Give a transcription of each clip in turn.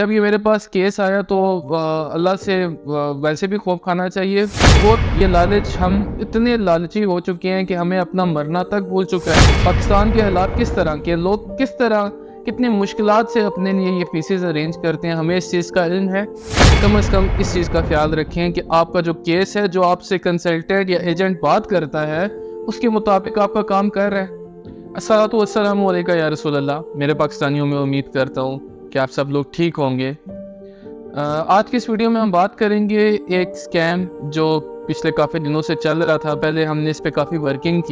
जब ये मेरे पास केस आया तो अल्लाह से वैसे भी खौफ खाना चाहिए। और ये लालच, हम इतने लालची हो चुके हैं कि हमें अपना मरना तक भूल चुका है। पाकिस्तान के हालात किस तरह के, लोग किस तरह कितनी मुश्किलात से अपने लिए ये पीसेस अरेंज करते हैं, हमें इस चीज़ का इल्म है। कम से कम इस चीज़ का ख्याल रखें कि आपका जो केस है, जो आपसे कंसल्टेंट या एजेंट बात करता है, उसके मुताबिक आपका काम कर रहा है। अस्सलामु अलैका या रसूल अल्लाह। मेरे पाकिस्तानियों में उम्मीद करता हूँ कि आप सब लोग ठीक होंगे। आज की इस वीडियो में हम बात करेंगे एक स्कैम जो पिछले काफ़ी दिनों से चल रहा था। पहले हमने इस पे काफ़ी वर्किंग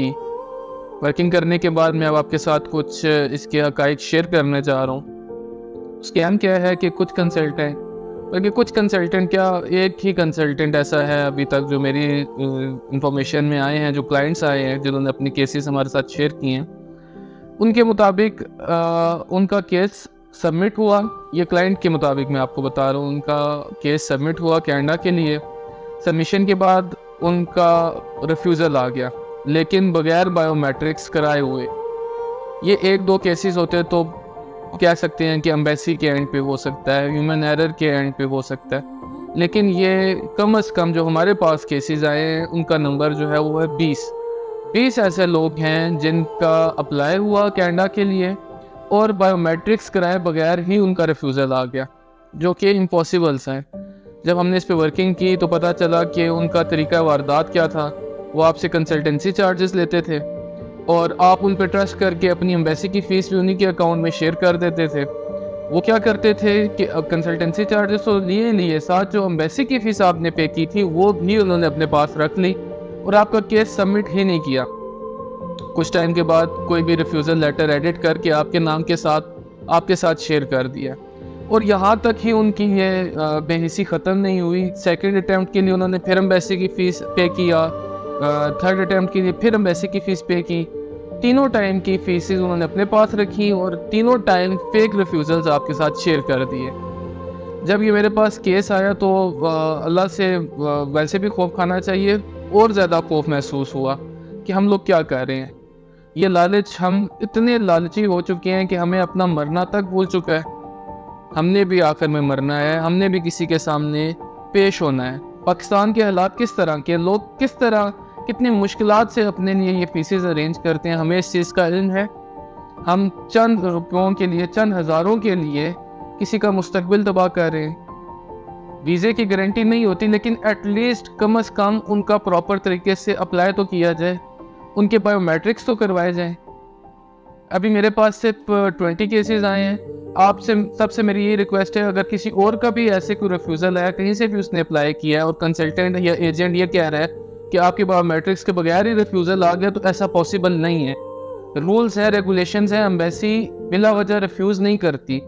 करने के बाद मैं अब आपके साथ कुछ इसके हक़ाइक़ शेयर करने जा रहा हूँ। स्कैम क्या है कि कुछ कंसल्टेंट क्या, एक ही कंसल्टेंट ऐसा है अभी तक जो मेरी इंफॉर्मेशन में आए हैं, जो क्लाइंट्स आए हैं जिन्होंने अपने केसेस हमारे साथ शेयर किए हैं, उनके मुताबिक उनका केस सबमिट हुआ। ये क्लाइंट के मुताबिक मैं आपको बता रहा हूँ, उनका केस सबमिट हुआ कनाडा के लिए। सबमिशन के बाद उनका रिफ्यूज़ल आ गया, लेकिन बगैर बायोमेट्रिक्स कराए हुए। ये एक दो केसेस होते तो कह सकते हैं कि एम्बेसी के एंड पे हो सकता है, ह्यूमन एरर के एंड पे हो सकता है, लेकिन ये कम से कम जो हमारे पास केसेस आए हैं उनका नंबर जो है वो है 20 ऐसे लोग हैं जिनका अप्लाई हुआ कनाडा के लिए और बायोमेट्रिक्स कराए बगैर ही उनका रिफ्यूज़ल आ गया, जो कि इम्पॉसिबल सा है। जब हमने इस पे वर्किंग की तो पता चला कि उनका तरीका वारदात क्या था। वो आपसे कंसल्टेंसी चार्जेस लेते थे और आप उन पर ट्रस्ट करके अपनी एम्बेसी की फ़ीस भी उन्हीं के अकाउंट में शेयर कर देते थे। वो क्या करते थे कि कंसल्टेंसी चार्जेस तो लिए साथ जो एम्बेसी की फ़ीस आपने पे की थी वो भी उन्होंने अपने पास रख ली और आपका केस सबमिट ही नहीं किया। कुछ टाइम के बाद कोई भी रिफ्यूज़ल लेटर एडिट करके आपके साथ शेयर कर दिया। और यहाँ तक ही उनकी ये बेहिसी ख़त्म नहीं हुई। सेकंड अटैम्प्ट के लिए उन्होंने फिर एम्बेसी की फ़ीस पे किया, थर्ड अटैम्प्ट के लिए फिर एम्बेसी की फ़ीस पे की। तीनों टाइम की फ़ीसेस उन्होंने अपने पास रखी और तीनों टाइम फेक रिफ्यूज़ल्स आपके साथ शेयर कर दिए। जब ये मेरे पास केस आया तो अल्लाह से वैसे भी खौफ खाना चाहिए और ज़्यादा खौफ महसूस हुआ कि हम लोग क्या कर रहे हैं। ये लालच, हम इतने लालची हो चुके हैं कि हमें अपना मरना तक भूल चुका है। हमने भी आखिर में मरना है, हमने भी किसी के सामने पेश होना है। पाकिस्तान के हालात किस तरह के, लोग किस तरह कितनी मुश्किलात से अपने लिए ये पीसेस अरेंज करते हैं, हमें इस चीज़ का इल्म है। हम चंद रुपयों के लिए, चंद हज़ारों के लिए किसी का मुस्तकबिल तबाह कर रहे हैं। वीज़े की गारंटी नहीं होती, लेकिन एटलीस्ट कम से कम उनका प्रॉपर तरीके से अप्लाई तो किया जाए, उनके बायोमेट्रिक्स तो करवाए जाएं। अभी मेरे पास सिर्फ 20 केसेस आए हैं। आपसे सबसे मेरी ये रिक्वेस्ट है, अगर किसी और का भी ऐसे कोई रिफ्यूज़ल आया, कहीं से भी उसने अप्लाई किया है और कंसल्टेंट या एजेंट ये कह रहा है कि आपके बायोमेट्रिक्स के बगैर ही रिफ्यूज़ल आ गया, तो ऐसा पॉसिबल नहीं है। रूल्स है, रेगुलेशंस हैं, एम्बेसी बिला वजह रिफ्यूज़ नहीं करती।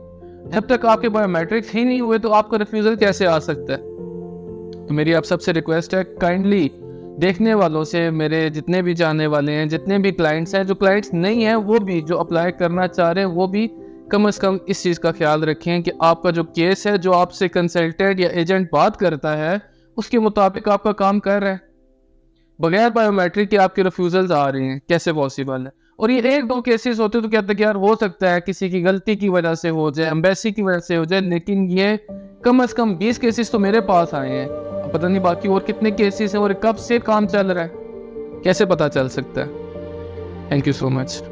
जब तक आपके बायोमेट्रिक्स ही नहीं हुए तो आपका रिफ्यूज़ल कैसे आ सकता है। तो मेरी आप सबसे रिक्वेस्ट है, काइंडली देखने वालों से, मेरे जितने भी जानने वाले हैं, जितने भी क्लाइंट्स हैं, जो क्लाइंट्स नहीं हैं वो भी, जो अप्लाई करना चाह रहे हैं वो भी कम से कम इस चीज़ का ख्याल रखें कि आपका जो केस है, जो आपसे कंसल्टेंट या एजेंट बात करता है, उसके मुताबिक आपका काम कर रहा है। बगैर बायोमेट्रिक के आपके रिफ्यूज़ल्स आ रहे हैं, कैसे पॉसिबल है। और ये एक दो केसेस होते तो कहते कि यार हो सकता है किसी की गलती की वजह से हो जाए, एम्बेसी की वजह से हो जाए, लेकिन ये कम से कम 20 केसेस तो मेरे पास आए हैं। अब पता नहीं बाकी और कितने केसेस हैं और कब से काम चल रहा है, कैसे पता चल सकता है। Thank you so much.